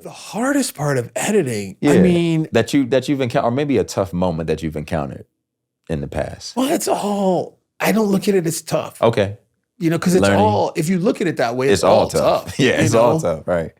The hardest part of editing, Yeah, I mean, that you've encountered, or maybe a tough moment that you've encountered in the past. well, it's all, I don't look at it as tough. Okay. You know, because it's Learning. all, if you look at it that way, it's all tough. Yeah, it's all tough, right.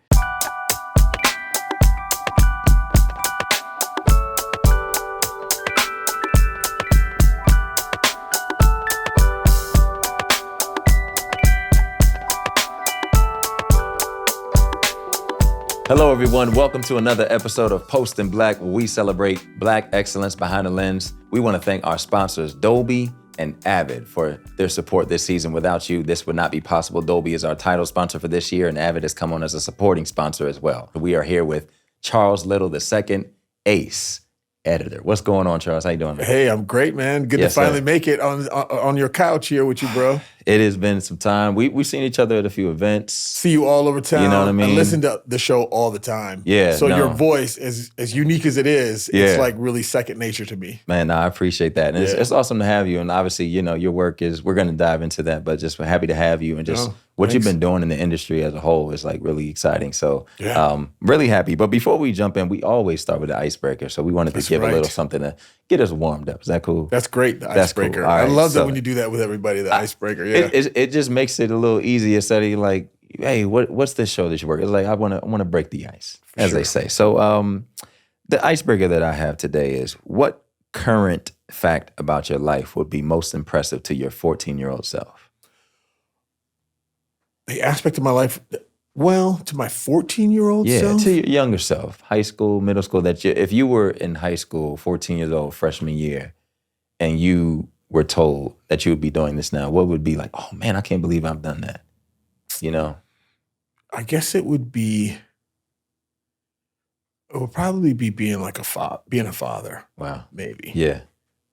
Hello, everyone. Welcome to another episode of Post in Black, where we celebrate Black excellence behind the lens. We want to thank our sponsors, Dolby and Avid, for their support this season. Without you, this would not be possible. Dolby is our title sponsor for this year, and Avid has come on as a supporting sponsor as well. We are here with Charles Little II, Ace editor. What's going on, Charles? How you doing, man? Hey, I'm great, man. Good to finally make it on your couch here with you, bro. It has been some time. We've seen each other at a few events. See you all over town. You know what I mean? I listen to the show all the time. Yeah. So your voice, as unique as it is, it's like really second nature to me. Man, I appreciate that. And it's awesome to have you. And obviously, you know, your work is, we're going to dive into that, but just happy to have you and just what you've been doing in the industry as a whole is like really exciting. So really happy. But before we jump in, we always start with the icebreaker. So we wanted to give a little something to get us warmed up. Is that cool? That's great, the icebreaker. Cool. Right, I love that when you do that with everybody, the icebreaker. Yeah. It just makes it a little easier instead of like, hey, what's this show that you work? It's like, I want to break the ice, as they say. So the icebreaker that I have today is, what current fact about your life would be most impressive to your 14-year-old self? The aspect of my life, well, to my 14-year-old self? Yeah, to your younger self, high school, middle school, if you were in high school, 14 years old, freshman year, and you were told that you would be doing this now, what would be like, oh man, I can't believe I've done that, you know? I guess it would probably be being like a father. Wow. Maybe. Yeah.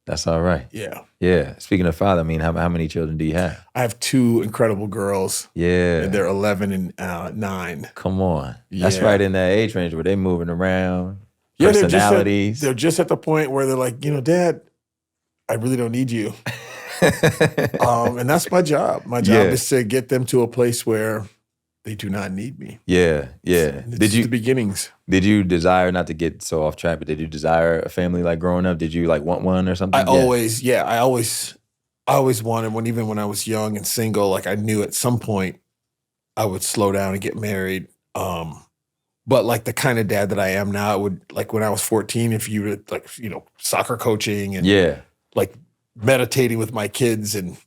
That's all right. Yeah. Yeah. Speaking of father, I mean, how many children do you have? I have two incredible girls. Yeah. And they're 11 and 9. Come on. Yeah. That's right in that age range where they're moving around. Yeah, personalities. They're just at the point where they're like, you know, Dad, I really don't need you. And that's my job. My job is to get them to a place where they do not need me. Yeah, yeah. It's the beginnings. Did you desire, not to get so off track, but did you desire a family like growing up? Did you like want one or something? I always wanted one, even when I was young and single. Like I knew at some point I would slow down and get married. But like the kind of dad that I am now, it would, like when I was 14, if you were like, you know, soccer coaching and like meditating with my kids and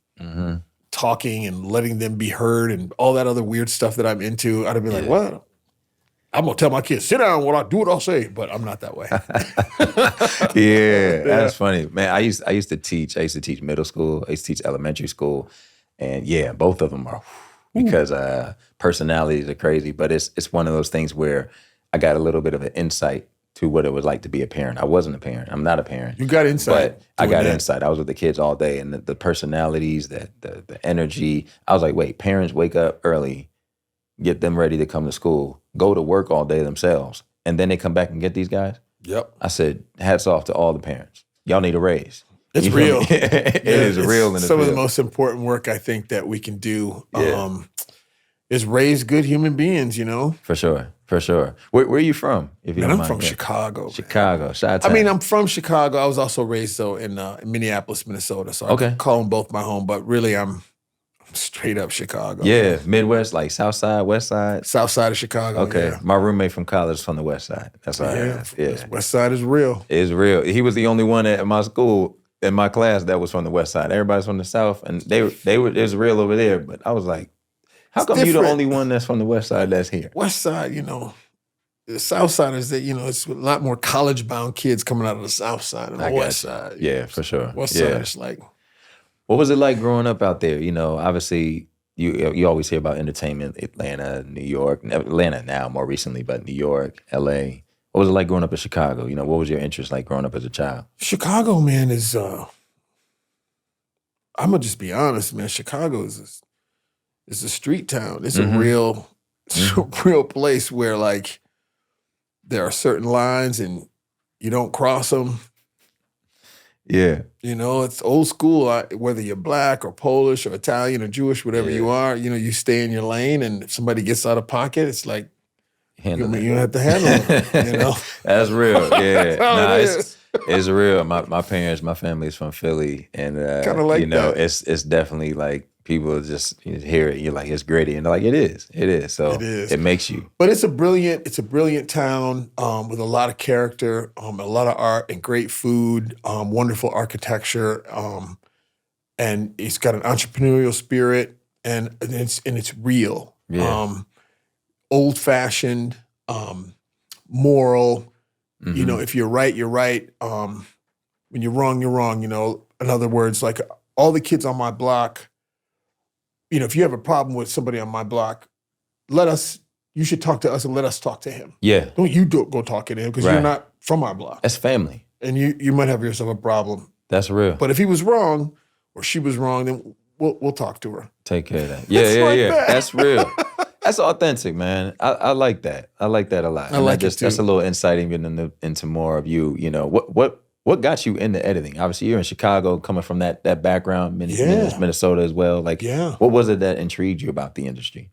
talking and letting them be heard and all that other weird stuff that I'm into, I'd have been like, what? I'm going to tell my kids, sit down when I do what I'll say, but I'm not that way. That's funny. Man, I used to teach. I used to teach middle school. I used to teach elementary school. And both of them are, because personalities are crazy. But it's one of those things where I got a little bit of an insight to what it was like to be a parent. I wasn't a parent. I'm not a parent. You got insight. But I got insight. I was with the kids all day, and the personalities, the energy. I was like, wait, parents wake up early, get them ready to come to school, go to work all day themselves, and then they come back and get these guys? Yep. I said, hats off to all the parents. Y'all need a raise. It's real. It is real. Some of the most important work I think that we can do is raise good human beings, you know? For sure. For sure. Where are you from? If you I'm from Chicago. Chicago. Showtime. I mean, I'm from Chicago. I was also raised though in Minneapolis, Minnesota. So I call them both my home, but really I'm straight up Chicago. Yeah, Midwest, like South Side, West Side. South Side of Chicago. Okay, yeah. My roommate from college is from the West Side. That's all right. Yeah, West Side is real. It's real. He was the only one at my school, in my class, that was from the West Side. Everybody's from the South, and they were it was real over there. But I was like, how come you're the only one that's from the West Side that's here? West Side, you know. The South Side is that, you know, it's a lot more college-bound kids coming out of the South Side than the West Side. Yeah, for sure. West Side is like... What was it like growing up out there? You know, obviously, you always hear about entertainment, Atlanta, New York. Atlanta now, more recently, but New York, L.A. What was it like growing up in Chicago? You know, what was your interest like growing up as a child? Chicago, man, is... I'm going to just be honest, man. Chicago is a street town. It's a real place where, like... There are certain lines and you don't cross them. Yeah. You know, it's old school. Whether you're black or Polish or Italian or Jewish, whatever you are, you know, you stay in your lane, and if somebody gets out of pocket, it's like, handle You it. don't have to handle them, you know? That's real. Yeah. That's how Nah, it is. it's real. My parents, my family's from Philly, and Kinda like you know, that. it's definitely like people just you hear it, you're like, it's gritty, and they're like, it is. So It is. it makes you. But it's a brilliant town with a lot of character, a lot of art and great food, wonderful architecture, and it's got an entrepreneurial spirit, and it's real, Yeah. old fashioned, moral. You know, Mhm. if you're right, you're right. When you're wrong, you're wrong. You know, in other words, like all the kids on my block. You know, if you have a problem with somebody on my block, you should talk to us and let us talk to him. Yeah. Don't you go talking to him because you're Right. not from our block. That's family. And you might have yourself a problem. That's real. But if he was wrong or she was wrong, then we'll talk to her. Take care of that. Yeah, It's like that. That's real. That's authentic, man. I like that. I like that a lot. I like it That's too. a little insight even into more of you. You know, what got you into editing? Obviously, you're in Chicago, coming from that background, Minnesota as well. Like, Yeah. what was it that intrigued you about the industry?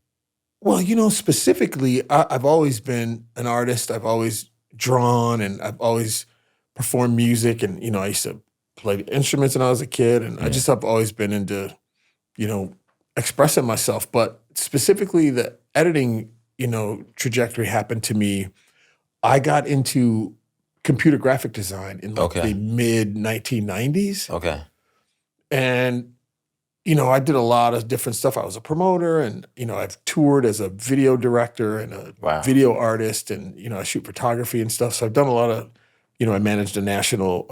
Well, you know, specifically, I've always been an artist. I've always drawn and I've always performed music. And, you know, I used to play instruments when I was a kid. And I just have always been into, you know, expressing myself. But specifically the editing, you know, trajectory happened to me. I got into computer graphic design in like the mid 1990s. Okay. And, you know, I did a lot of different stuff. I was a promoter and, you know, I've toured as a video director and a video artist and, you know, I shoot photography and stuff. So I've done a lot of, you know, I managed a national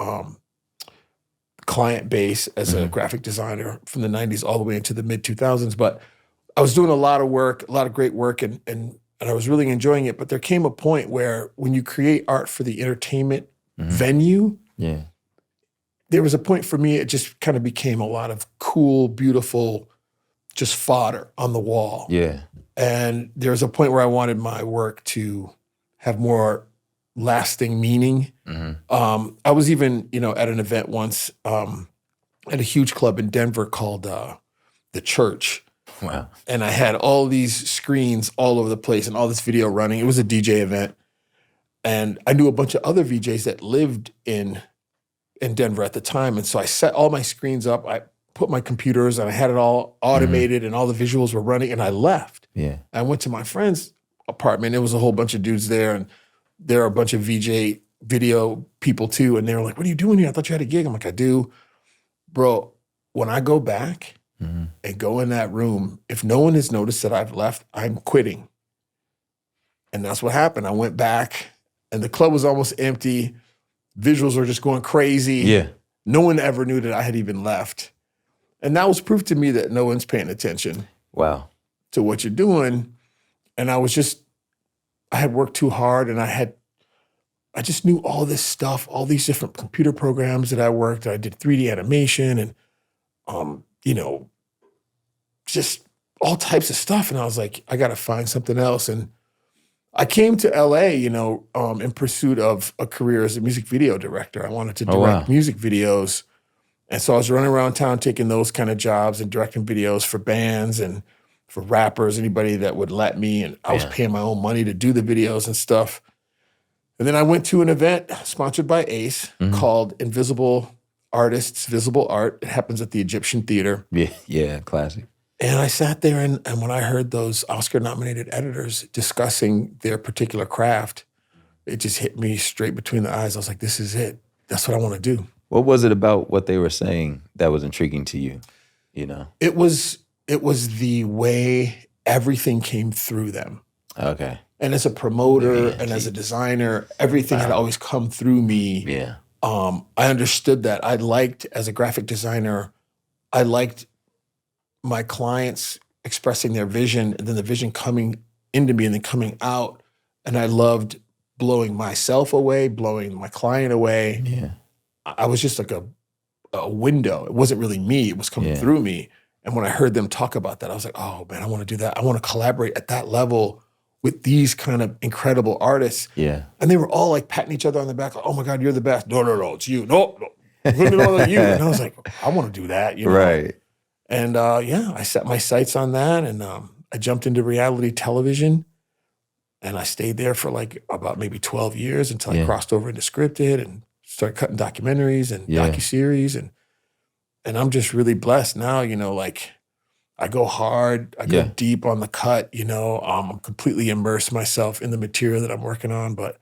client base as a graphic designer from the 90s all the way into the mid 2000s. But I was doing a lot of work, a lot of great work, and I was really enjoying it. But there came a point where when you create art for the entertainment venue, there was a point for me, it just kind of became a lot of cool, beautiful, just fodder on the wall. Yeah. And there was a point where I wanted my work to have more lasting meaning. I was even, you know, at an event once at a huge club in Denver called The Church. Wow. And I had all these screens all over the place and all this video running. It was a DJ event. And I knew a bunch of other VJs that lived in Denver at the time. And so I set all my screens up. I put my computers and I had it all automated and all the visuals were running and I left. Yeah. I went to my friend's apartment. It was a whole bunch of dudes there and there are a bunch of VJ video people too. And they were like, what are you doing here? I thought you had a gig. I'm like, I do. Bro, when I go back and go in that room, if no one has noticed that I've left, I'm quitting. And that's what happened. I went back and the club was almost empty. Visuals were just going crazy. Yeah. No one ever knew that I had even left. And that was proof to me that no one's paying attention Wow. to what you're doing. And I had worked too hard and I just knew all this stuff, all these different computer programs that I worked. I did 3D animation and, you know, just all types of stuff. And I was like, I got to find something else. And I came to LA, you know, in pursuit of a career as a music video director. I wanted to direct music videos. And so I was running around town taking those kind of jobs and directing videos for bands and for rappers, anybody that would let me. And I was paying my own money to do the videos and stuff. And then I went to an event sponsored by Ace called Invisible Artists, Visible Art. It happens at the Egyptian Theater. Yeah, classic. And I sat there and when I heard those Oscar-nominated editors discussing their particular craft, it just hit me straight between the eyes. I was like, this is it. That's what I want to do. What was it about what they were saying that was intriguing to you? You know? It was the way everything came through them. Okay. And as a promoter and as a designer, everything had always come through me. Yeah. I understood that. As a graphic designer, I liked my clients expressing their vision and then the vision coming into me and then coming out. And I loved blowing myself away, blowing my client away. Yeah. I was just like a window. It wasn't really me. It was coming through me. And when I heard them talk about that, I was like, oh man, I want to do that. I want to collaborate at that level with these kind of incredible artists. Yeah. And they were all like patting each other on the back, like, oh my God, you're the best. No, it's you. No. Putting it all on you. And I was like, I want to do that, you know? Right. And I set my sights on that and I jumped into reality television. And I stayed there for like about maybe 12 years until I crossed over into scripted and started cutting documentaries and docuseries. And I'm just really blessed now, you know, like I go hard, I go deep on the cut, you know, I'm completely immerse myself in the material that I'm working on, but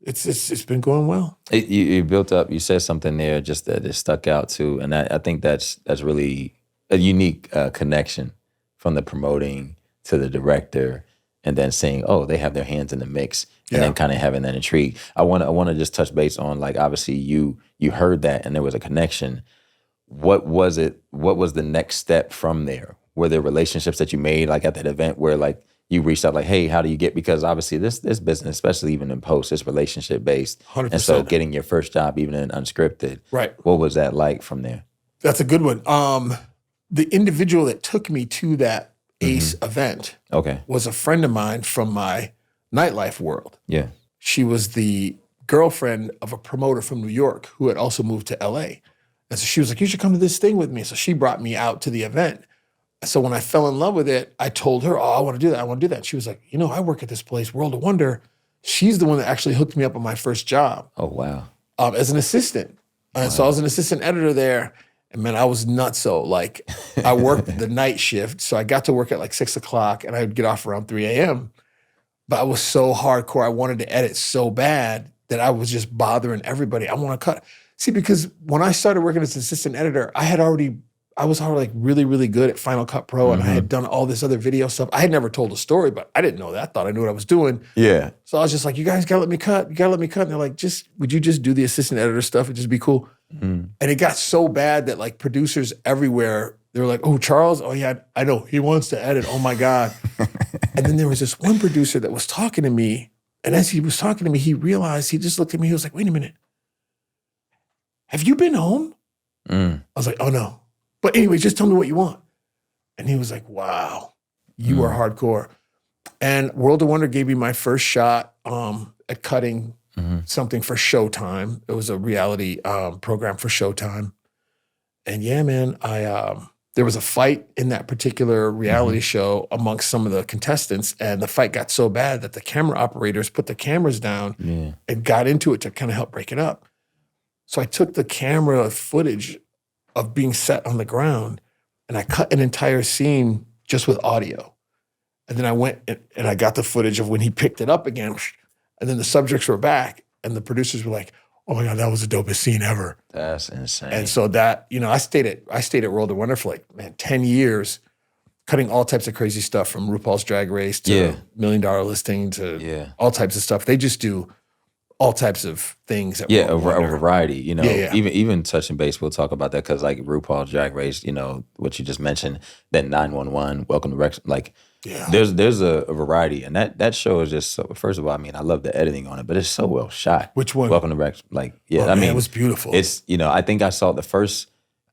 it's been going well. You built up, you said something there just that it stuck out too. And I think that's really a unique connection from the promoting to the director and then saying, oh, they have their hands in the mix and then kind of having that intrigue. I want to just touch base on, like, obviously you heard that and there was a connection. What was it? What was the next step from there? Were there relationships that you made, like at that event, where like you reached out, like, hey, how do you get? Because obviously this business, especially even in post, is relationship based. 100%. And so getting your first job, even in Unscripted, right? What was that like from there? That's a good one. The individual that took me to that ACE event, was a friend of mine from my nightlife world. Yeah, she was the girlfriend of a promoter from New York who had also moved to LA. And so she was like, you should come to this thing with me. So she brought me out to the event. So when I fell in love with it, I told her, oh, I want to do that. I want to do that. And she was like, you know, I work at this place, World of Wonder. She's the one that actually hooked me up on my first job. Oh, wow. As an assistant. So I was an assistant editor there. And man, I was nutso. Like I worked the night shift. So I got to work at like 6 o'clock and I would get off around 3 a.m. But I was so hardcore. I wanted to edit so bad that I was just bothering everybody. I want to cut. See, because when I started working as an assistant editor, I was already like really, really good at Final Cut Pro and I had done all this other video stuff. I had never told a story, but I didn't know that. I thought I knew what I was doing. Yeah. So I was just like, you guys gotta let me cut. You gotta let me cut. And they're like, would you just do the assistant editor stuff and just be cool? And it got so bad that like producers everywhere, they were like, oh, Charles? Oh yeah, I know. He wants to edit. Oh my God. And then there was this one producer that was talking to me. And as he was talking to me, he realized, he just looked at me. He was like, wait a minute. Have you been home? I was like, oh no. But anyway, just tell me what you want. And he was like, wow, you are hardcore. And World of Wonder gave me my first shot at cutting something for Showtime. It was a reality program for Showtime. And yeah, man, there was a fight in that particular reality show amongst some of the contestants. And the fight got so bad that the camera operators put the cameras down and got into it to kind of help break it up. So I took the camera footage of being set on the ground and I cut an entire scene just with audio. And then I went and I got the footage of when he picked it up again. And then the subjects were back and the producers were like, oh my God, that was the dopest scene ever. That's insane. And so that, you know, I stayed at World of Wonder for like, 10 years, cutting all types of crazy stuff from RuPaul's Drag Race to $1 Million Listing to all types of stuff. They just do all types of things. At a variety, you know, even touching base, we'll talk about that because like RuPaul's Drag Race, you know, what you just mentioned, that 911, Welcome to Wrexham, like there's a variety. And that show is just, so, first of all, I mean, I love the editing on it, but it's so well shot. Which one? Welcome to Wrexham. Like, I mean, it was beautiful. It's, you know, I think I saw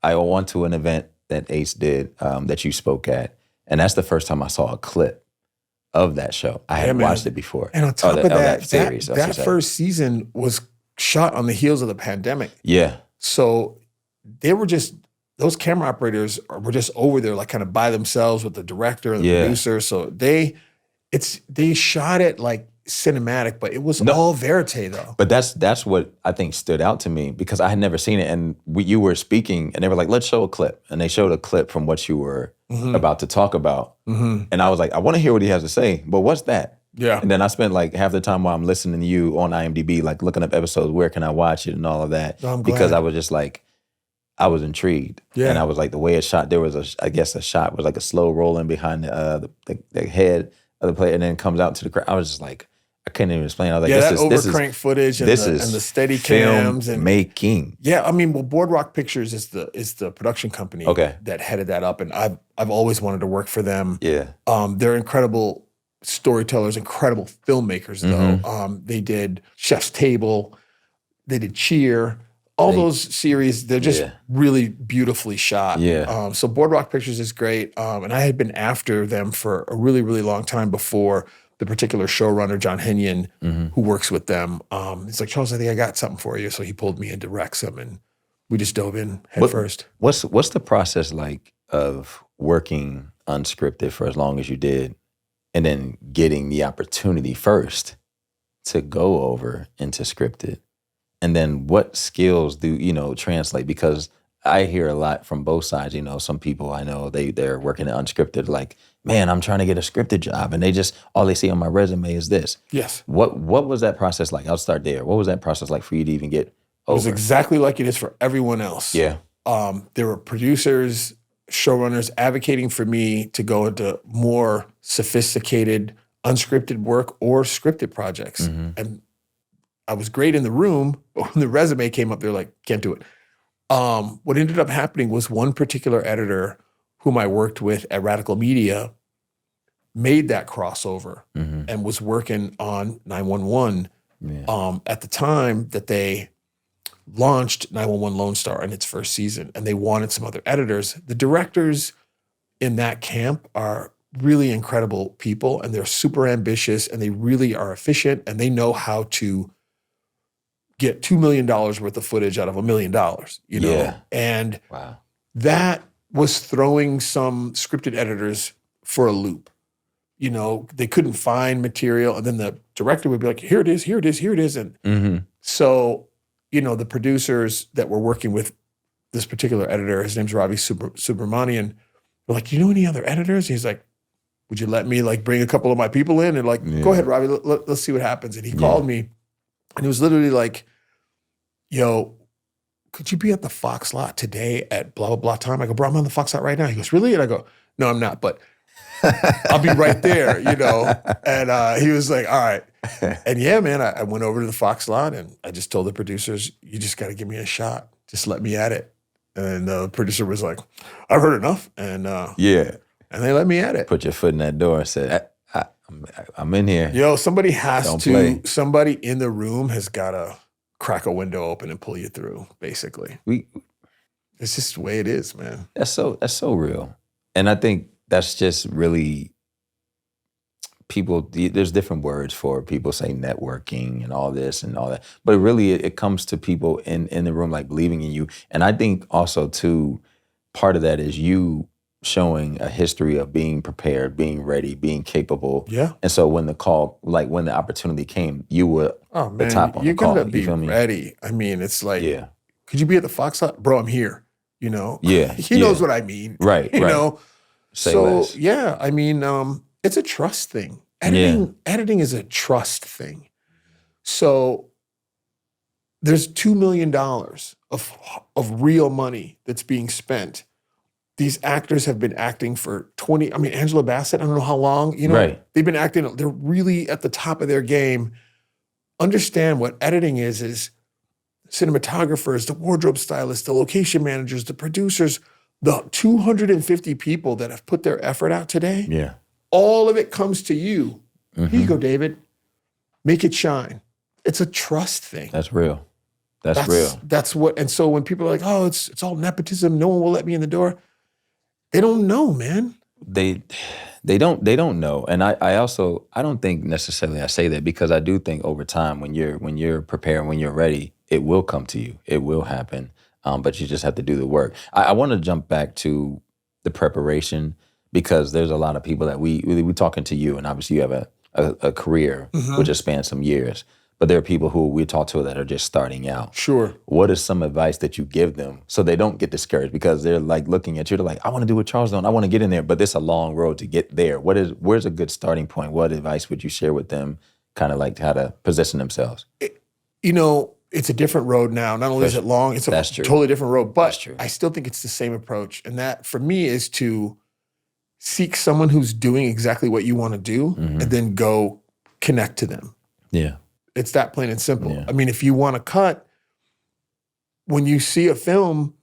I went to an event that Ace did that you spoke at. And that's the first time I saw a clip of that show. I hadn't watched it before. And on top of that series, that first season was shot on the heels of the pandemic. Yeah. So they were just, those camera operators were just over there like kind of by themselves with the director and the producer. So they shot it like cinematic, but it was all verite though. But that's what I think stood out to me because I had never seen it. And you were speaking and they were like, let's show a clip. And they showed a clip from what you were about to talk about. And I was like, I want to hear what he has to say, but what's that? Yeah. And then I spent like half the time while I'm listening to you on IMDb, like looking up episodes, where can I watch it and all of that. Because I was just like, I was intrigued. Yeah. And I was like, the way it shot, there was a shot was like a slow rolling behind the head of the player and then it comes out to the crowd. I was just like, I couldn't even explain. I was like, this is overcrank footage and the steady cams and making. Yeah, I mean, well, Boardwalk Pictures is the production company that headed that up, and I've always wanted to work for them. Yeah, they're incredible storytellers, incredible filmmakers. Though they did Chef's Table, they did Cheer, all those series. They're just really beautifully shot. Yeah. So Boardwalk Pictures is great, and I had been after them for a really, really long time before. The particular showrunner, John Henyon, who works with them, he's like, Charles, I think I got something for you. So he pulled me into Wrexham and we just dove in head first. What's the process like of working unscripted for as long as you did and then getting the opportunity first to go over into scripted. And then what skills do, translate? Because I hear a lot from both sides. Some people I know, they're working at Unscripted, like, man, I'm trying to get a scripted job. And all they see on my resume is this. Yes. What was that process like? I'll start there. What was that process like for you to even get over? It was exactly like it is for everyone else. Yeah. There were producers, showrunners advocating for me to go into more sophisticated, unscripted work or scripted projects. And I was great in the room, but when the resume came up, they're like, can't do it. What ended up happening was one particular editor whom I worked with at Radical Media made that crossover and was working on 911 at the time that they launched 911 Lone Star in its first season, and they wanted some other editors. The directors in that camp are really incredible people, and they're super ambitious, and they really are efficient, and they know how to get $2 million worth of footage out of $1 million, Yeah. And Wow. that was throwing some scripted editors for a loop. They couldn't find material, and then the director would be like, here it is, here it is, here it is. And so, the producers that were working with this particular editor, his name's Ravi Subramanian, were like, you know any other editors? And he's like, would you let me bring a couple of my people in? And go ahead, Ravi, let's see what happens. And he called me, and he was literally like, yo, could you be at the Fox lot today at blah, blah, blah time? I go, bro, I'm on the Fox lot right now. He goes, really? And I go, no, I'm not, but I'll be right there, And he was like, all right. And yeah, man, I went over to the Fox lot, and I just told the producers, you just got to give me a shot. Just let me at it. And the producer was like, I've heard enough. And and they let me at it. Put your foot in that door and said, I'm in here. Yo, somebody play. Somebody in the room has got to crack a window open and pull you through, basically. It's just the way it is, man. That's so real. And I think that's just really people, there's different words for people say networking and all this and all that. But really it comes to people in the room like believing in you. And I think also too, part of that is you showing a history of being prepared, being ready, being capable. Yeah. And so when the call, when the opportunity came, you were the top on the call. You're going to be ready. I mean, it's like, could you be at the Fox lot? Bro, I'm here, Yeah. He knows what I mean. Right, you know? Say so, less. yeah, I mean, it's a trust thing. Editing is a trust thing. So there's $2 million of real money that's being spent. These actors have been acting for Angela Bassett, I don't know how long, they've been acting, they're really at the top of their game. Understand what editing is cinematographers, the wardrobe stylists, the location managers, the producers, the 250 people that have put their effort out today. Yeah. All of it comes to you. Here you go, David. Make it shine. It's a trust thing. That's real. That's real. That's what, and so when people are like, oh, it's all nepotism, no one will let me in the door. They don't know, man. They don't know. And I don't think necessarily I say that because I do think over time when you're prepared, when you're ready, it will come to you. It will happen. But you just have to do the work. I want to jump back to the preparation because there's a lot of people that we talking to you, and obviously you have a career which has spanned some years. But there are people who we talk to that are just starting out. Sure. What is some advice that you give them so they don't get discouraged? Because they're like looking at you, they're like, I want to do what Charles doing. I want to get in there, but it's a long road to get there. Where's a good starting point? What advice would you share with them, kind of like how to position themselves? It's a different road now. Not only is it long, it's a totally different road, but I still think it's the same approach. And that for me is to seek someone who's doing exactly what you want to do and then go connect to them. Yeah. It's that plain and simple. Yeah. I mean, if you want to cut, when you see a film,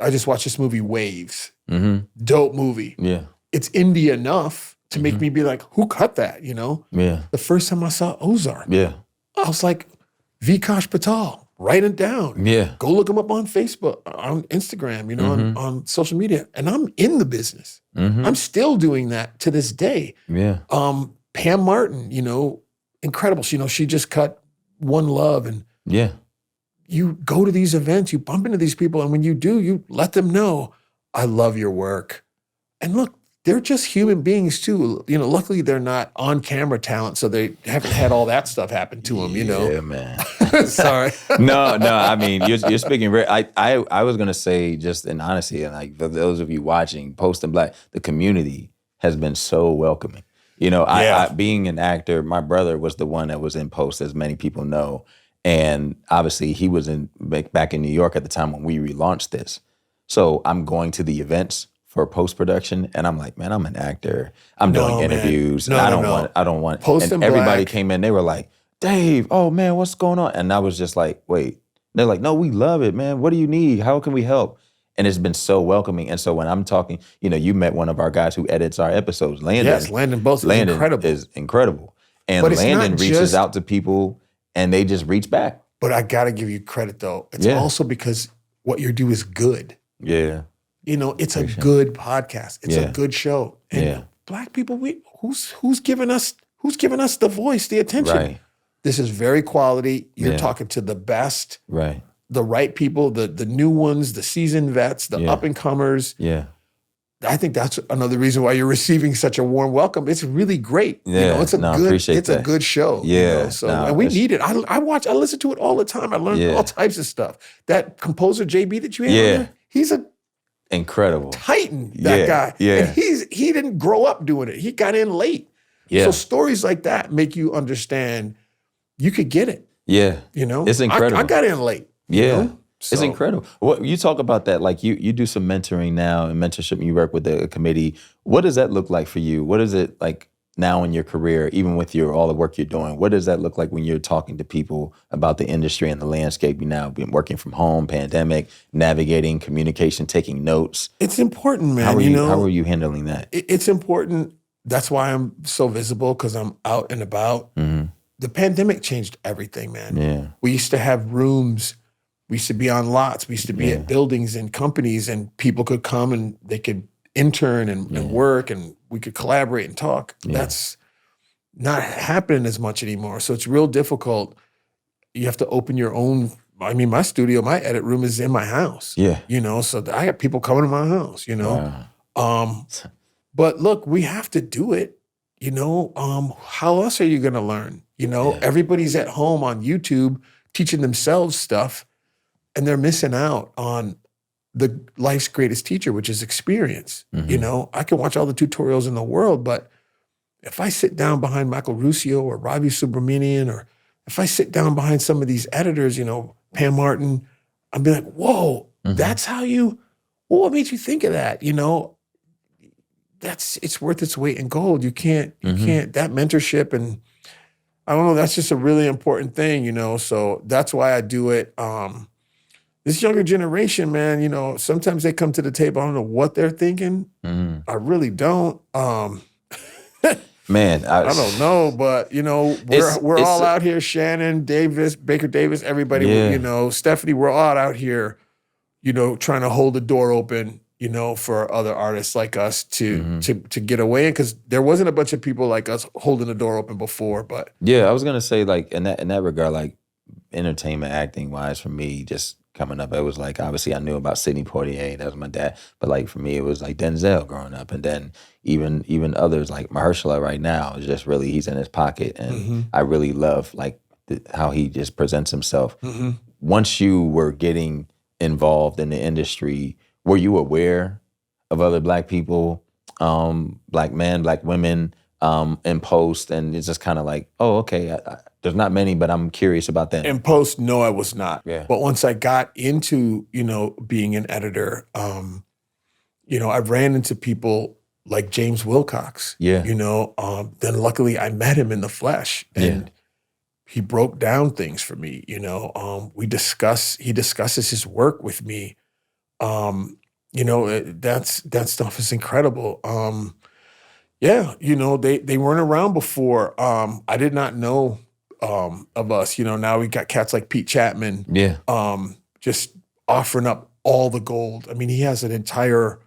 I just watched this movie, Waves. Dope movie. Yeah. It's indie enough to make me be like, who cut that, Yeah. The first time I saw Ozark, Yeah. I was like, Vikash Patel, write it down. Yeah. Go look him up on Facebook, on Instagram, on social media. And I'm in the business. I'm still doing that to this day. Yeah. Pam Martin, incredible. She just cut One Love, and you go to these events, you bump into these people, and when you do, you let them know, I love your work. And look, they're just human beings too. You know, luckily they're not on camera talent, so they haven't had all that stuff happen to them. You know, Yeah, man. Sorry. No. I mean, you're speaking. I was gonna say, just in honesty, and like for those of you watching, Post in Black, the community has been so welcoming. You know, I being an actor, my brother was the one that was in Post, as many people know, and obviously he was back in New York at the time when we relaunched this. So I'm going to the events for post-production, and I'm like, man, I'm an actor. I'm doing interviews. No, and no. I don't want. Post and in everybody Black. came in. They were like, Dave, oh man, what's going on? And I was just like, wait. They're like, no, we love it, man. What do you need? How can we help? And it's been so welcoming. And so when I'm talking, you know, you met one of our guys who edits our episodes, Landon. Yes, Landon Bose is incredible. Is incredible. And But it's Landon not reaches just- out to people, and they just reach back. But I got to give you credit, though. It's also because what you do is good. Yeah. You know, it's a good podcast. It's a good show. And Black people, who's giving us the voice, the attention? Right. This is very quality. You're talking to the best, Right. the right people, the new ones, the seasoned vets, the up and comers. Yeah. I think that's another reason why you're receiving such a warm welcome. It's really great. Yeah. You know, it's appreciate a good show. Yeah. You know? So and we need it. I listen to it all the time. I learn all types of stuff. That composer JB that you had on there, he's a incredible titan, that guy. Yeah. And he didn't grow up doing it. He got in late. Yeah. So stories like that make you understand you could get it. Yeah. You know? It's incredible. I got in late. Yeah. You know? It's incredible. What you talk about that, like you do some mentoring now and mentorship, and you work with a committee. What does that look like for you? What is it like now in your career, even with all the work you're doing? What does that look like when you're talking to people about the industry and the landscape? You now been working from home, pandemic, navigating communication, taking notes. It's important, man. How are you handling that? It's important. That's why I'm so visible, because I'm out and about. Mm-hmm. The pandemic changed everything, man. Yeah. We used to have rooms. We used to be on lots. We used to be at buildings and companies, and people could come and they could intern and work, and we could collaborate and talk. Yeah. That's not happening as much anymore. So it's real difficult. You have to open your own. I mean, my studio, my edit room is in my house. Yeah. You know, so I got people coming to my house, you know. Wow. But look, we have to do it. You know, how else are you going to learn? You know, everybody's at home on YouTube teaching themselves stuff, and they're missing out on the life's greatest teacher, which is experience. Mm-hmm. You know, I can watch all the tutorials in the world, but if I sit down behind Michael Ruscio or Ravi Subramanian, or if I sit down behind some of these editors, you know, Pam Martin, I'd be like, whoa, that's how what made you think of that? You know, it's worth its weight in gold. You can't, that mentorship, and I don't know, that's just a really important thing, you know, so that's why I do it. This younger generation, man, you know, sometimes they come to the table, I don't know what they're thinking. I really don't. Man, I don't know, but you know, we're all out here. Shannon, Davis, Baker Davis, everybody. You know, Stephanie. We're all out here, you know, trying to hold the door open, you know, for other artists like us to get away in, because there wasn't a bunch of people like us holding the door open before. But yeah, I was gonna say, like in that regard, like entertainment acting wise, for me, just coming up, it was like, obviously I knew about Sidney Poitier, that was my dad, but like for me it was like Denzel growing up, and then even others like Mahershala right now is just really, he's in his pocket, and I really love like how he just presents himself. Once you were getting involved in the industry, were you aware of other Black people, Black men, Black women in post, and it's just kind of like, oh, okay, there's not many, but I'm curious about them. In post, no, I was not. Yeah. But once I got into, you know, being an editor, you know, I ran into people like James Wilcox. Yeah. You know, then luckily I met him in the flesh, and he broke down things for me. You know, he discusses his work with me. You know, that stuff is incredible. Yeah, you know, they weren't around before. I did not know of us. You know, now we got cats like Pete Chapman. Yeah. Just offering up all the gold. I mean, he has an entire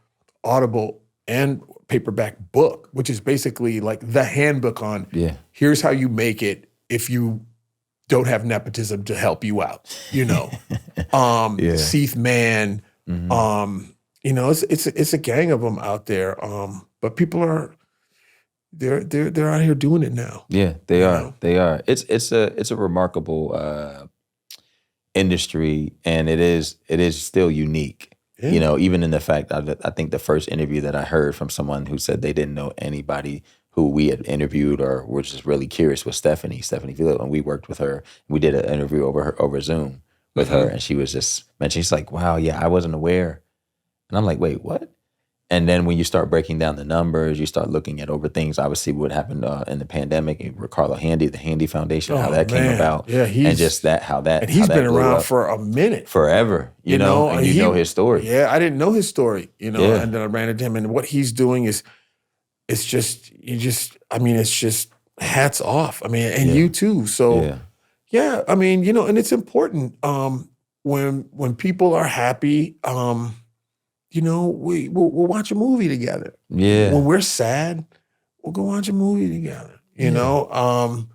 Audible and paperback book, which is basically like the handbook on here's how you make it if you don't have nepotism to help you out. You know, Seath Mann. You know, it's a gang of them out there. but people are they're out here doing it now. Yeah, they You are. know? They are. It's a remarkable industry, and it is still unique. Yeah. You know, even in the fact I think the first interview that I heard from someone who said they didn't know anybody who we had interviewed or were just really curious was Stephanie Phillip, and we worked with her. We did an interview over Zoom with her, and she was just mentioning, she's like, "Wow, yeah, I wasn't aware," and I'm like, "Wait, what?" And then when you start breaking down the numbers, you start looking at over things. Obviously, what happened in the pandemic, and Ricardo Handy, the Handy Foundation, how that came about, Yeah, and just how that he's been blew around up for a minute, forever, you know, and you know his story. Yeah, I didn't know his story, you know, Yeah. and then I ran into him, and what he's doing is, it's just hats off. I mean, and you too. So yeah, I mean, you know, and it's important when people are happy. You know, we'll watch a movie together. Yeah. When we're sad, we'll go watch a movie together. You know,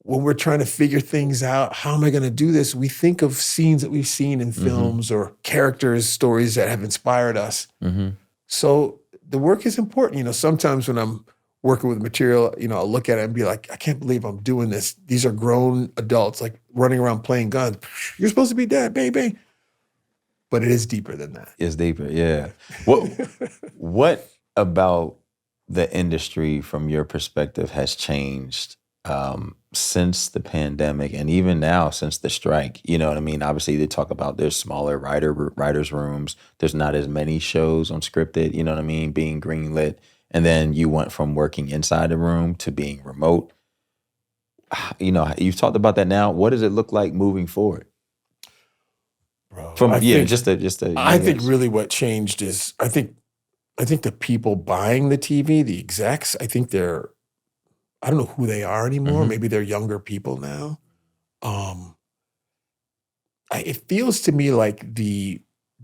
when we're trying to figure things out, how am I going to do this? We think of scenes that we've seen in films or characters, stories that have inspired us. So the work is important. You know, sometimes when I'm working with material, you know, I'll look at it and be like, I can't believe I'm doing this. These are grown adults, like running around playing guns. You're supposed to be dead, bang, bang. But it is deeper than that. It's deeper, yeah. What about the industry from your perspective has changed since the pandemic and even now since the strike? You know what I mean? Obviously, they talk about there's smaller writers' rooms. There's not as many shows unscripted, you know what I mean, being greenlit. And then you went from working inside the room to being remote. You know, you've talked about that now. What does it look like moving forward? Bro, I think guess. really what changed is I think the people buying the TV, the execs, I think I don't know who they are anymore. Maybe they're younger people now. It feels to me like the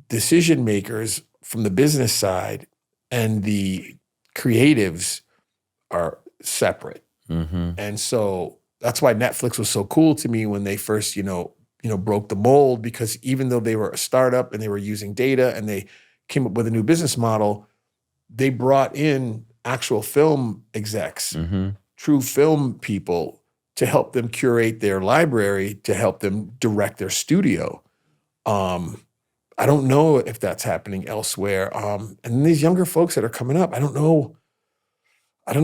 decision makers from the business side and the creatives are separate. And so that's why Netflix was so cool to me when they first, broke the mold, because even though they were a startup and they were using data and they came up with a new business model, they brought in actual film execs, true film people, to help them curate their library, to help them direct their studio. I don't know if that's happening elsewhere. And these younger folks that are coming up, I don't know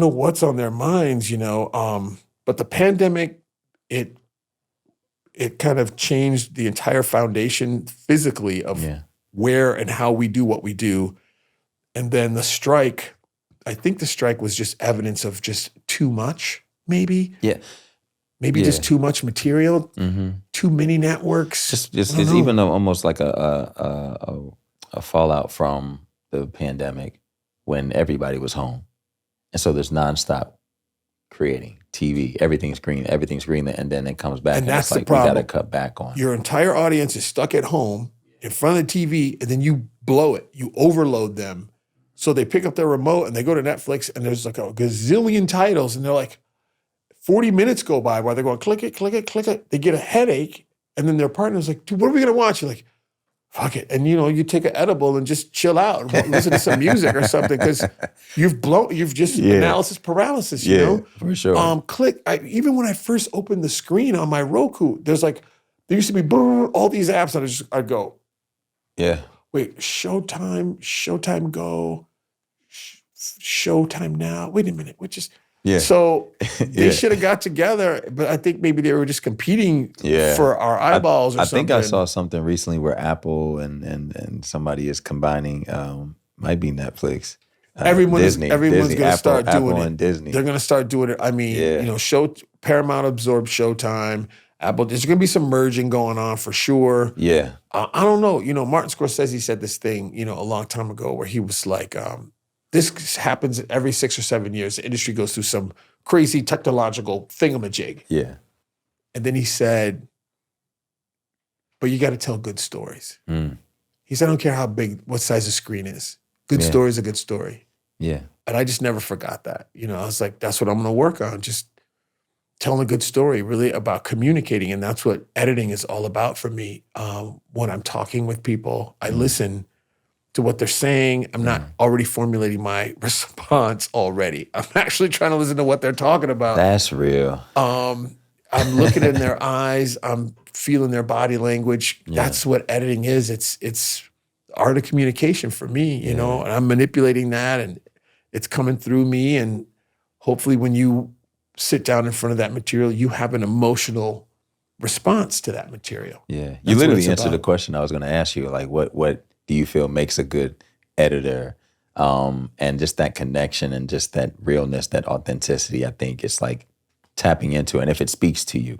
what's on their minds, but the pandemic, it kind of changed the entire foundation physically of where and how we do what we do. And then the strike, I think the strike was just evidence of just too much, maybe. Yeah. Maybe just too much material, too many networks. Just it's even almost like a fallout from the pandemic when everybody was home. And so there's nonstop creating TV, everything's green, and then it comes back and that's it's like, the problem. we got to cut back on. Your entire audience is stuck at home in front of the TV, and then you blow it. You overload them. So they pick up their remote and they go to Netflix, and there's like a gazillion titles, and they're like, 40 minutes go by while they're going, click it, click it, click it. They get a headache, and then their partner's like, dude, what are we going to watch? You're like, fuck it. And, you take an edible and just chill out and listen to some music or something, because you've just analysis paralysis, you know? For sure. Even when I first opened the screen on my Roku, there used to be all these apps, and I'd go, wait, Showtime Go, Showtime Now. Wait a minute, which is... Yeah. So they should have got together, but I think maybe they were just competing for our eyeballs or something. I think I saw something recently where Apple and somebody is combining, might be Netflix. Everyone's going to start doing Apple it. And Disney. They're going to start doing it. I mean, Paramount absorbed Showtime. Apple, there's going to be some merging going on for sure. Yeah. I don't know. Martin Scorsese said this thing, a long time ago, where he was like, this happens every 6 or 7 years. The industry goes through some crazy technological thingamajig. Yeah. And then he said, but you got to tell good stories. He said, I don't care how big, what size the screen is. Good story is a good story. Yeah. And I just never forgot that. I was like, that's what I'm going to work on. Just telling a good story, really about communicating. And that's what editing is all about for me. When I'm talking with people, I listen. to what they're saying. I'm not already formulating my response already. I'm actually trying to listen to what they're talking about. That's real. I'm looking in their eyes. I'm feeling their body language. Yeah. That's what editing is. It's art of communication for me, you know, and I'm manipulating that and it's coming through me. And hopefully when you sit down in front of that material, you have an emotional response to that material. Yeah. That's You what literally it's answered the about. question I was going to ask you. Like, what do you feel makes a good editor? And just that connection and just that realness, that authenticity, I think it's like tapping into it. And if it speaks to you,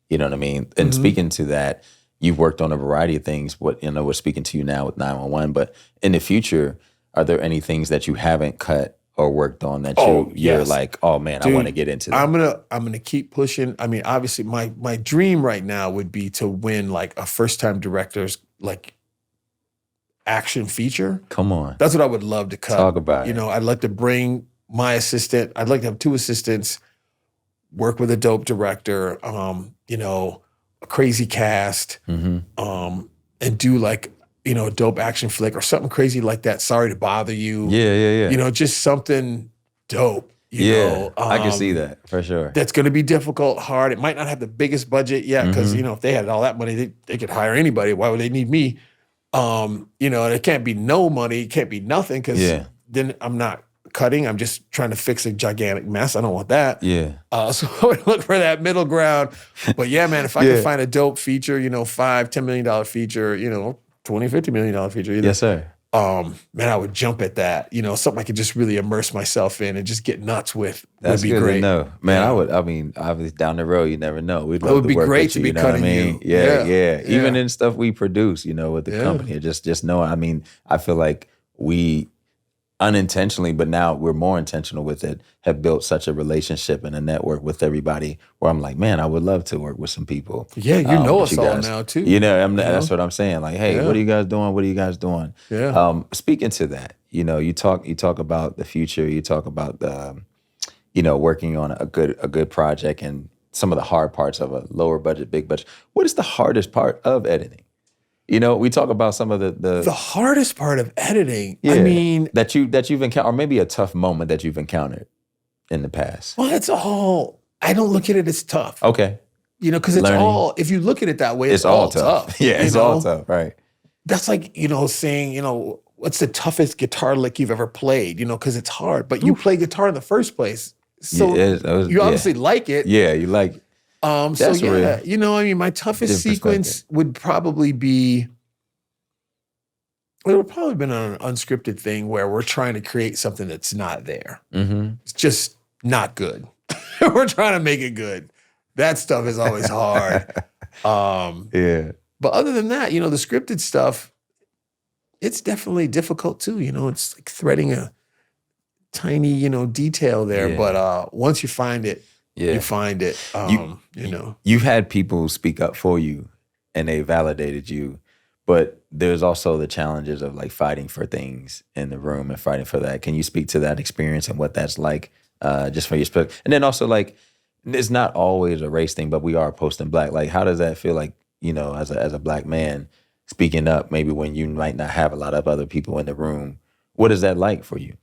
you know what I mean? And speaking to that, you've worked on a variety of things. We're speaking to you now with 911, but in the future, are there any things that you haven't cut or worked on that you're yes. like, oh man, Dude, I want to get into that? I'm gonna keep pushing. I mean, obviously my dream right now would be to win like a first-time director's like action feature. Come on. That's what I would love to cut. Talk about it. You know, I'd like to bring my assistant. I'd like to have 2 assistants, work with a dope director, you know, a crazy cast, and do like, you know, a dope action flick or something crazy like that. Sorry to bother you. Yeah. You know, just something dope. You know, I can see that for sure. That's going to be difficult, hard. It might not have the biggest budget yet because, you know, if they had all that money, they could hire anybody. Why would they need me? You know, and it can't be no money. It can't be nothing because then I'm not cutting. I'm just trying to fix a gigantic mess. I don't want that. Yeah. So I would look for that middle ground. But yeah, man, if I can find a dope feature, you know, $5-10 million feature, you know, $20-50 million feature. Yes, sir. Man, I would jump at that. You know, something I could just really immerse myself in and just get nuts with. That's would be good great. to know. Man, I mean, obviously down the road, you never know. We'd love It would to be work great with to you, be you know what I cutting mean? you. Yeah. Even in stuff we produce, you know, with the company. Just know, I mean, I feel like we unintentionally, but now we're more intentional with it, have built such a relationship and a network with everybody where I'm like, man, I would love to work with some people. Yeah, you know with us all now too. You know, that's what I'm saying. Like, hey, what are you guys doing? What are you guys doing? Yeah. Speaking to that, you know, you talk about the future, you talk about the, you know, working on a good project and some of the hard parts of a lower budget, big budget. What is the hardest part of editing? You know, we talk about some of the hardest part of editing. I mean, that you've encountered, or maybe a tough moment that you've encountered in the past. well, it's all. I don't look at it as tough. Okay. You know, because it's all. If you look at it that way, it's all tough. Yeah, it's all tough. Right. That's like, you know, saying, you know, what's the toughest guitar lick you've ever played? You know, because it's hard. But you play guitar in the first place, so you obviously like it. Yeah, you like it. So yeah, you know, I mean, my toughest sequence would probably be, it would probably have been on an unscripted thing where we're trying to create something that's not there. It's just not good. We're trying to make it good. That stuff is always hard. But other than that, you know, the scripted stuff, it's definitely difficult too. You know, it's like threading a tiny, you know, detail there. But once you find it, you find it, you know. You've had people speak up for you and they validated you, but there's also the challenges of like fighting for things in the room and fighting for that. Can you speak to that experience and what that's like, just for your perspective? And then also like, it's not always a race thing, but we are posting Black. Like, how does that feel like, you know, as a Black man speaking up, maybe when you might not have a lot of other people in the room? What is that like for you?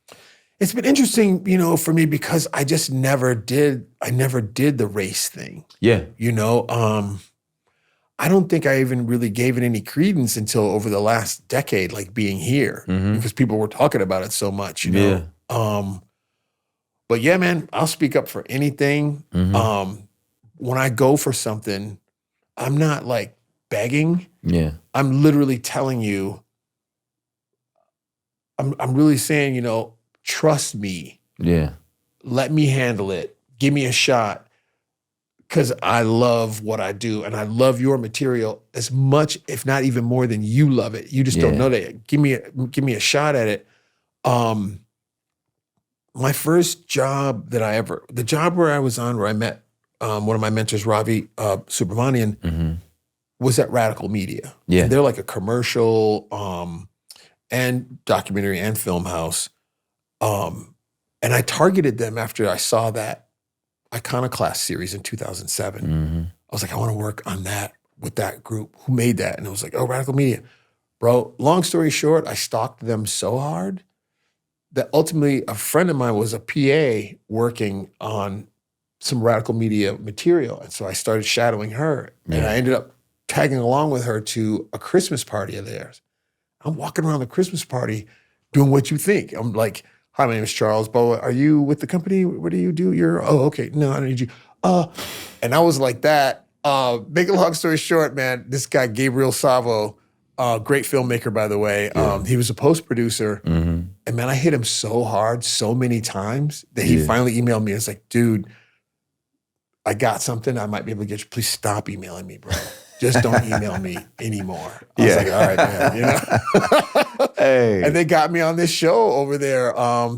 It's been interesting, you know, for me because I just never did the race thing. Yeah. You know, I don't think I even really gave it any credence until over the last decade, like being here, because people were talking about it so much, you know. But yeah, man, I'll speak up for anything. When I go for something, I'm not like begging. Yeah. I'm literally telling you, I'm really saying, you know, trust me. Yeah. Let me handle it. Give me a shot. Because I love what I do and I love your material as much, if not even more than you love it. You just don't know that. Give me a shot at it. My first job the job where I was on, where I met one of my mentors, Ravi Subramanian, was at Radical Media. Yeah. And they're like a commercial and documentary and film house. And I targeted them after I saw that Iconoclast series in 2007. I was like, I want to work on that with that group. Who made that? And it was like, oh, Radical Media. Bro, long story short, I stalked them so hard that ultimately a friend of mine was a PA working on some radical media material. And so I started shadowing her. And I ended up tagging along with her to a Christmas party of theirs. I'm walking around the Christmas party doing what you think. I'm like, hi, my name is Charles. Bo, are you with the company? What do you do? Okay. No, I don't need you. And I was like that. Make a long story short, man, this guy, Gabriel Savo, great filmmaker, by the way. He was a post-producer. And man, I hit him so hard so many times that he finally emailed me. It's like, dude, I got something I might be able to get you. Please stop emailing me, bro. Just don't email me anymore. I was like, all right, man, you know? Hey. And they got me on this show over there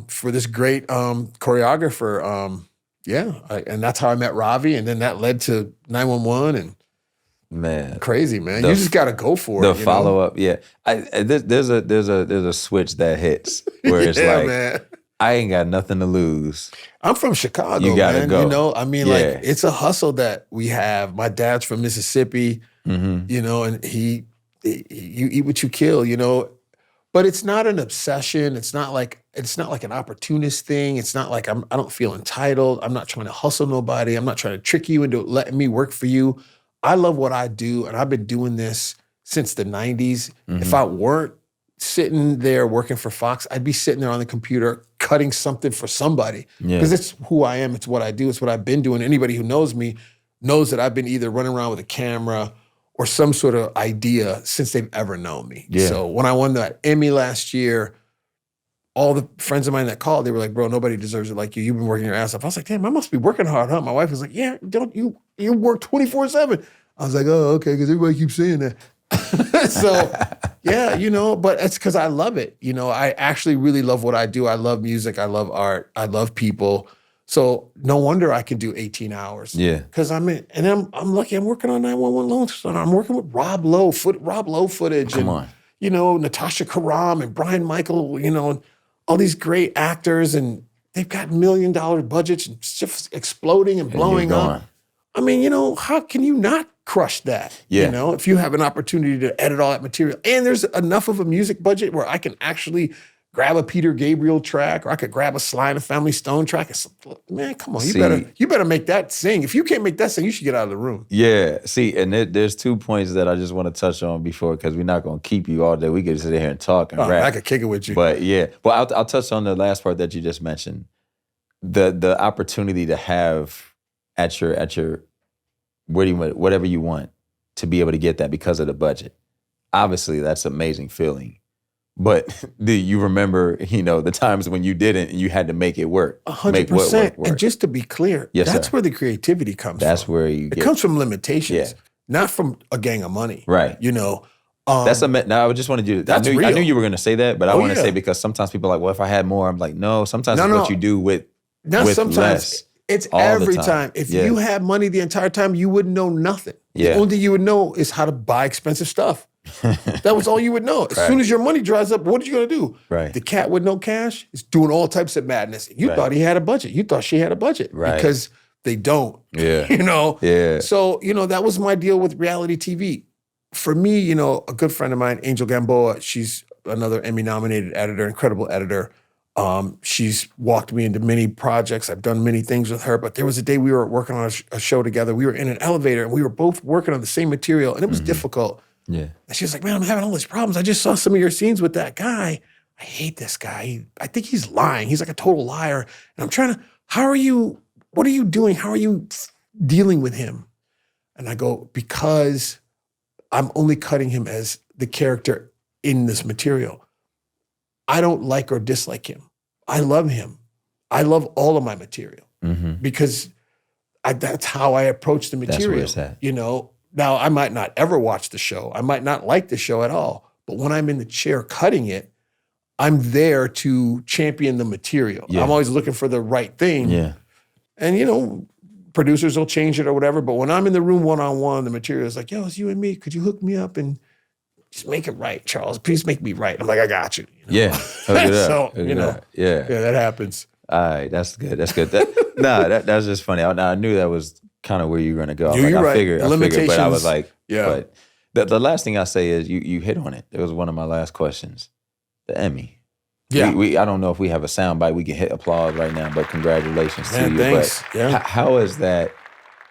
for this great choreographer. And that's how I met Ravi. And then that led to 911 and man, crazy, man. You just got to go for it. The follow up, there's a switch that hits where it's like, man. I ain't got nothing to lose. I'm from Chicago, you gotta man. go. You know, I mean, like, it's a hustle that we have. My dad's from Mississippi, you know, and you eat what you kill, you know. But it's not an obsession. It's not like an opportunist thing. It's not like I don't feel entitled. I'm not trying to hustle nobody. I'm not trying to trick you into letting me work for you. I love what I do, and I've been doing this since the 90s. If I weren't sitting there working for Fox, I'd be sitting there on the computer cutting something for somebody. Because it's who I am. It's what I do. It's what I've been doing. Anybody who knows me knows that I've been either running around with a camera or some sort of idea since they've ever known me. So when I won that Emmy last year, all the friends of mine that called, they were like, bro, nobody deserves it like you. You've been working your ass off. I was like, damn, I must be working hard, huh? My wife was like, yeah, don't you work 24/7. I was like, oh, okay, because everybody keeps saying that. So, yeah, you know, but it's because I love it. You know, I actually really love what I do. I love music. I love art. I love people. So no wonder I can do 18 hours. Because I'm lucky. I'm working on 911 Lone Star. I'm working with Rob Lowe footage. Come on. You know, Natasha Karam and Brian Michael, you know, all these great actors, and they've got $1 million budgets and just exploding and blowing up. I mean, you know, how can you not crush that? You know, if you have an opportunity to edit all that material, and there's enough of a music budget where I can actually grab a Peter Gabriel track, or I could grab a Sly and the Family Stone track. Man, come on, you better make that sing. If you can't make that sing, you should get out of the room. See, and there's 2 points that I just want to touch on before, because we're not going to keep you all day. We could sit here and talk and rap. I could kick it with you. But I'll touch on the last part that you just mentioned. The opportunity to have at your whatever you want, to be able to get that because of the budget. Obviously, that's an amazing feeling. But do you remember, you know, the times when you didn't and you had to make it work? 100%. And just to be clear, that's where the creativity comes from. That's where it comes from limitations, not from a gang of money. Right. You know. Now I just wanted you to, I knew you were going to say that, but I want to say, because sometimes people are like, well, if I had more, I'm like, no, sometimes it's what you do with less. It's every time. If you had money the entire time, you wouldn't know nothing. The only thing you would know is how to buy expensive stuff. That was all you would know. As soon as your money dries up, what are you going to do? Right. The cat with no cash is doing all types of madness. You thought he had a budget. You thought she had a budget. Right. Because they don't. You know? So, you know, that was my deal with reality TV. For me, you know, a good friend of mine, Angel Gamboa, she's another Emmy-nominated editor, incredible editor. She's walked me into many projects. I've done many things with her, but there was a day we were working on a show together. We were in an elevator and we were both working on the same material, and it was difficult. And she was like, man, I'm having all these problems. I just saw some of your scenes with that guy. I hate this guy. I think he's lying. He's like a total liar. And I'm trying to, what are you doing? How are you dealing with him? And I go, because I'm only cutting him as the character in this material. I don't like or dislike him. I love him. I love all of my material because that's how I approach the material. That's where it's at. You know, now I might not ever watch the show. I might not like the show at all. But when I'm in the chair cutting it, I'm there to champion the material. I'm always looking for the right thing. And, you know, producers will change it or whatever. But when I'm in the room one-on-one, the material is like, yo, it's you and me. Could you hook me up and just make it right, Charles? Please make me right. I'm like, I got you. You know? So, you know, that happens. All right, that's good. That's good. That's just funny. I knew that was kind of where you were going to go. You're right. I figured, but I was like, but The last thing I say is you hit on it. It was one of my last questions. The Emmy. Yeah. I don't know if we have a soundbite we can hit applause right now, but congratulations to you. Thanks. But Yeah. how is that,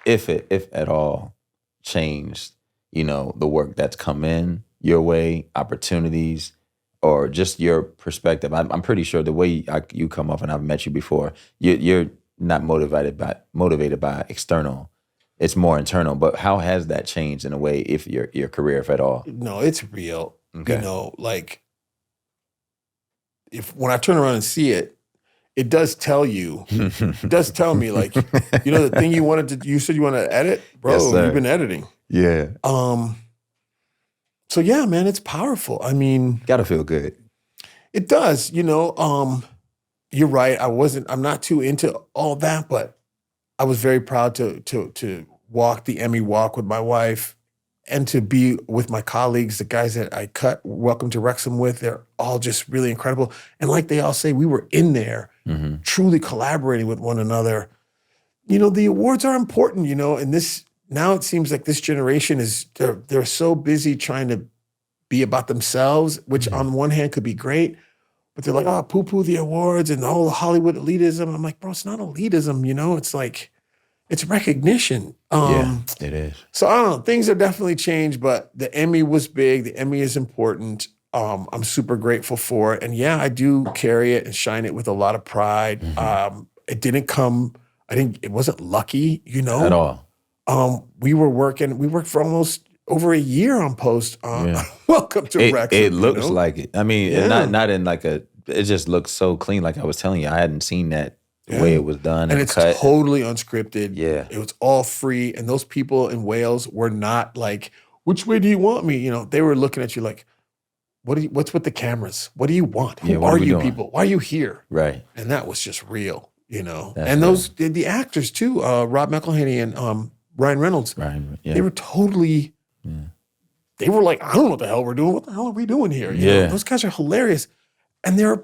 if at all, changed, the work that's come in your way, opportunities, or just your perspective? I'm pretty sure the way you come off, and I've met you before, you're not motivated by external. It's more internal. But how has that changed in a way, if your career, if at all? No, it's real. Okay. Like when I turn around and see it, it does tell you. It does tell me, like, the thing you said you want to edit, bro. Yes, sir. You've been editing. Yeah. So yeah, man, it's powerful. I mean, Gotta feel good. it does. You're right. I'm not too into all that, but I was very proud to walk the Emmy walk with my wife and to be with my colleagues, the guys that I cut Welcome to Wrexham with. They're all just really incredible. And like they all say, we were in there truly collaborating with one another. The awards are important, and this, now it seems like this generation they're so busy trying to be about themselves, which on one hand could be great, but they're like, oh, poo-poo the awards and the whole Hollywood elitism. I'm like, bro, it's not elitism, it's like, it's recognition. Yeah, it is. So I don't know, things have definitely changed, but the Emmy was big. The Emmy is important. I'm super grateful for it. And yeah, I do carry it and shine it with a lot of pride. It wasn't lucky, At all. We worked for almost over a year on post. Welcome to Wrexham. It looks like it. I mean, Yeah. not in like it just looks so clean. Like I was telling you, I hadn't seen that the way it was done and it's cut. totally unscripted. Yeah. It was all free. And those people in Wales were not like, which way do you want me? They were looking at you like, what's with the cameras? What do you want? Yeah, Who what are are we you doing? people? Why are you here? Right. And that was just real, That's and those, the actors too, Rob McElhenney and Ryan Reynolds, Yeah. they were totally, they were like, I don't know what the hell we're doing. What the hell are we doing here? Those guys are hilarious. And they're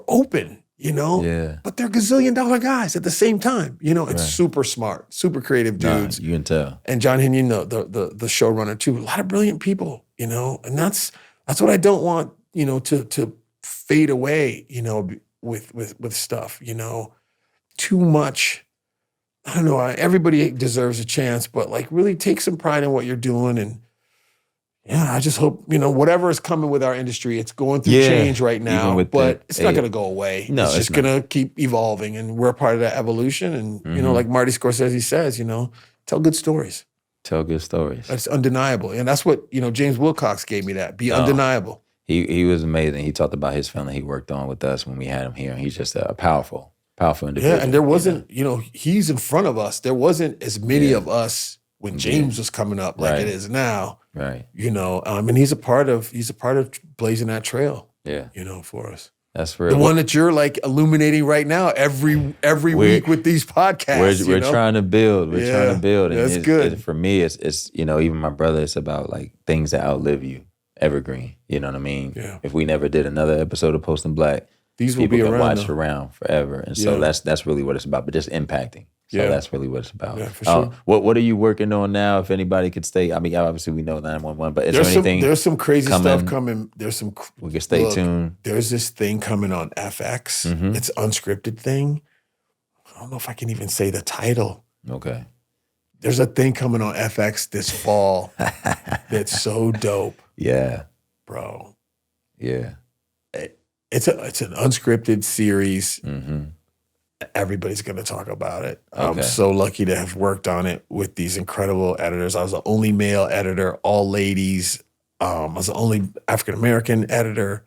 open, Yeah. but they're gazillion-dollar guys at the same time. It's super smart, super creative dudes. You can tell. And John Hinion, the showrunner too. A lot of brilliant people, and that's what I don't want, to fade away, with stuff, too much. I don't know. Everybody deserves a chance, but like really take some pride in what you're doing. And yeah, I just hope, whatever is coming with our industry, it's going through change right now, but it's not going to go away. No, it's just going to keep evolving, and we're a part of that evolution. And, like Marty Scorsese says, tell good stories. Tell good stories. That's undeniable. And that's what, James Wilcox gave me that. Be undeniable. He was amazing. He talked about his film that he worked on with us when we had him here. He's just a powerful individual. Yeah, and there wasn't, he's in front of us. There wasn't as many of us when James was coming up like it is now. Right. And he's a part of blazing that trail. Yeah. For us. That's real. The one that you're like illuminating right now every week with these podcasts. We're trying to build. We're trying to build. And that's good. For me, it's even my brother, it's about like things that outlive you. Evergreen. You know what I mean? Yeah. If we never did another episode of Post in Black, these will people be can around, watch around forever. And so that's really what it's about, but just impacting. So that's really what it's about. Yeah, for sure. What are you working on now? If anybody could stay, I mean, obviously we know 911, but is there anything? There's some crazy stuff coming. We can stay tuned. There's this thing coming on FX. It's an unscripted thing. I don't know if I can even say the title. Okay. There's a thing coming on FX this fall that's so dope. Yeah. Bro. Yeah. It's an unscripted series. Everybody's going to talk about it. I'm so lucky to have worked on it with these incredible editors. I was the only male editor, all ladies. I was the only African-American editor,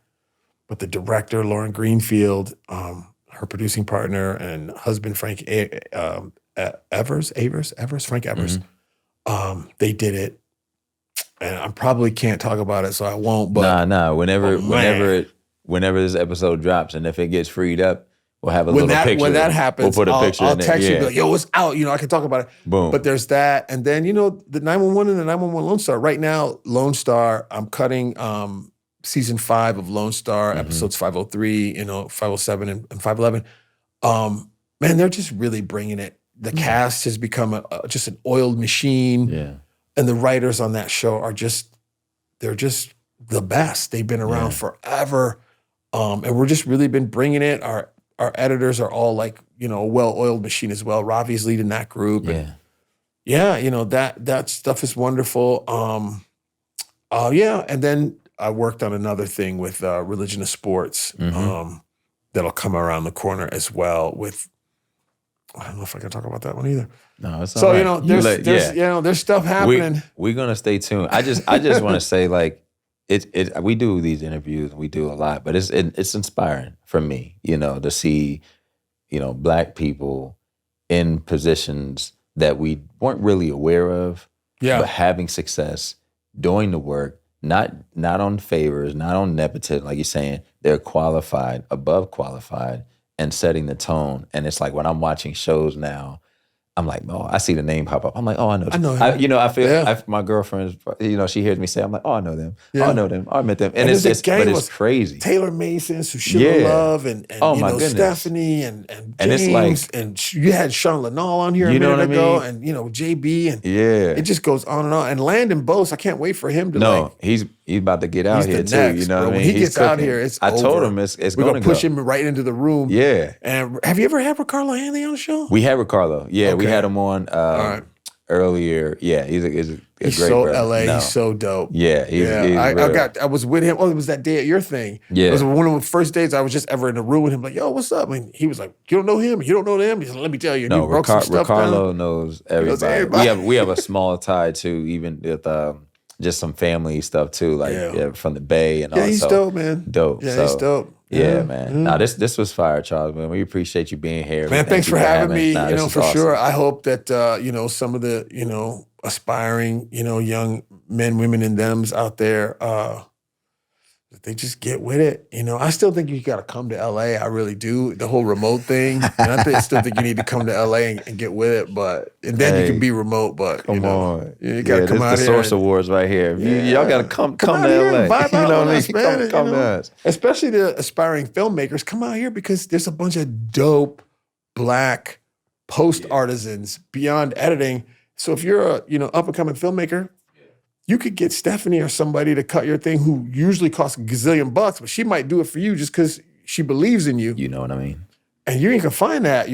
but the director, Lauren Greenfield, her producing partner and husband, Frank Evers, they did it. And I probably can't talk about it, so I won't. But whenever this episode drops, and if it gets freed up, we'll have a little picture. When that happens, we'll put a picture I'll in there. text you, be like, yo, it's out. I can talk about it. Boom. But there's that. And then, the 911 and the 911 Lone Star. Right now, Lone Star, I'm cutting season 5 of Lone Star, episodes 503, 507 and 511. Man, they're just really bringing it. The cast has become just an oiled machine. Yeah. And the writers on that show are just they're just the best. They've been around forever. And we're just really been bringing it. Our editors are all like, you know, a well-oiled machine as well. Ravi's leading that group. And you know, that stuff is wonderful. And then I worked on another thing with Religion of Sports that'll come around the corner as well with, I don't know if I can talk about that one either. No, it's so, all right. you know, there's stuff happening. We're going to stay tuned. I just want to say, like, we do these interviews, we do a lot, but it's inspiring for me, you know, to see, you know, Black people in positions that we weren't really aware of, but having success, doing the work, not on favors, not on nepotism, like you're saying. They're qualified, above qualified, and setting the tone. And it's like when I'm watching shows now, I'm like, oh, I see the name pop up. I'm like, oh, I know them. I know him. You know, I feel my girlfriend, you know, she hears me say, I'm like, oh, I know them. Yeah. Oh, I know them. Oh, I met them. And it's crazy. Taylor Mason, Sushila Love, and oh, you know, Stephanie and James, it's like, and you had Sean Lanall on here a minute ago, and you know, JB, and it just goes on and on. And Landon Bose, I can't wait for him to he's about to get out here too. Next, you know what I mean? When he gets out here, it's I over. told him it's we're going to push him right into the room. Yeah. And have you ever had Ricardo Hanley on the show? We had Ricardo. Yeah, we had him on earlier. Yeah, he's a great so brother. LA. He's so dope. Yeah, he's I was with him. Oh, it was that day at your thing. Yeah, it was one of the first days I was just ever in the room with him. Like, yo, what's up? And he was like, you don't know him. You don't know them. He said, let me tell you. No, Ricardo down. knows everybody. We have a small tie too, even with just some family stuff too, like from the Bay and all. Yeah, he's dope, man. Dope. Yeah, he's dope. Yeah, man. Now this was fire, Charles. Man, we appreciate you being here. Man, thanks for having me. You know, for awesome. sure. I hope that you know, some of the, you know, aspiring, you know, young men, women, and thems out there, that they just get with it. You know, I still think you got to come to LA. I really do. The whole remote thing. And I still think you need to come to LA and get with it. And then you can be remote. But come on, you got to come out here. The Source Awards right here. Y'all got to come to LA. You know what I mean? Come to us. Especially the aspiring filmmakers, come out here because there's a bunch of dope Black post artisans beyond editing. So if you're a up and coming filmmaker, you could get Stephanie or somebody to cut your thing who usually costs a gazillion bucks, but she might do it for you just because she believes in you. You know what I mean? And you ain't gonna find that,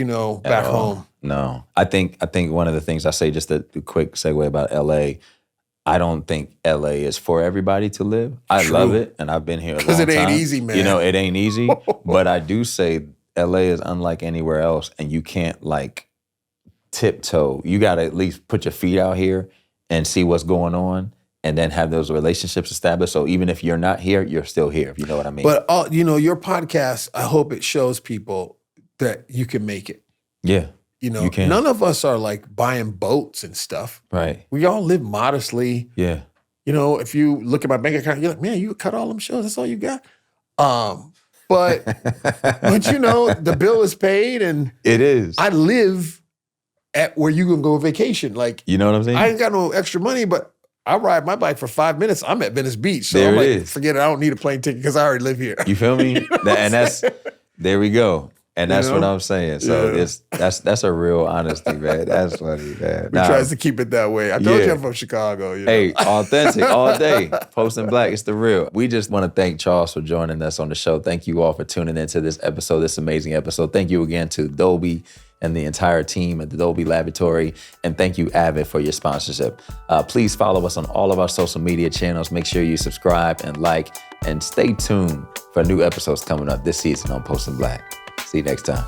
back home. No. I think one of the things I say, just a quick segue about LA, I don't think LA is for everybody to live. I love it, and I've been here a long time. Because it ain't easy, man. You know, it ain't easy. But I do say LA is unlike anywhere else, and you can't like tiptoe. You gotta at least put your feet out here and see what's going on, and then have those relationships established. So even if you're not here, you're still here, if you know what I mean. But, your podcast, I hope it shows people that you can make it. Yeah, you can. None of us are like buying boats and stuff. Right. We all live modestly. Yeah. If you look at my bank account, you're like, man, you cut all them shows. That's all you got. But the bill is paid, and it is. I live at where you can go vacation. Like, you know what I'm saying? I ain't got no extra money, but I ride my bike for 5 minutes. I'm at Venice Beach. So there I'm like, is. Forget it. I don't need a plane ticket because I already live here. You feel me? There we go. And that's what I'm saying. So that's a real honesty, man. That's funny, man. We tries to keep it that way. I told you I'm from Chicago. Hey, authentic all day. Posting Black, it's the real. We just want to thank Charles for joining us on the show. Thank you all for tuning into this episode, this amazing episode. Thank you again to Dolby and the entire team at the Dolby Laboratory. And thank you, Avid, for your sponsorship. Please follow us on all of our social media channels. Make sure you subscribe and like, and stay tuned for new episodes coming up this season on Posting Black. See you next time.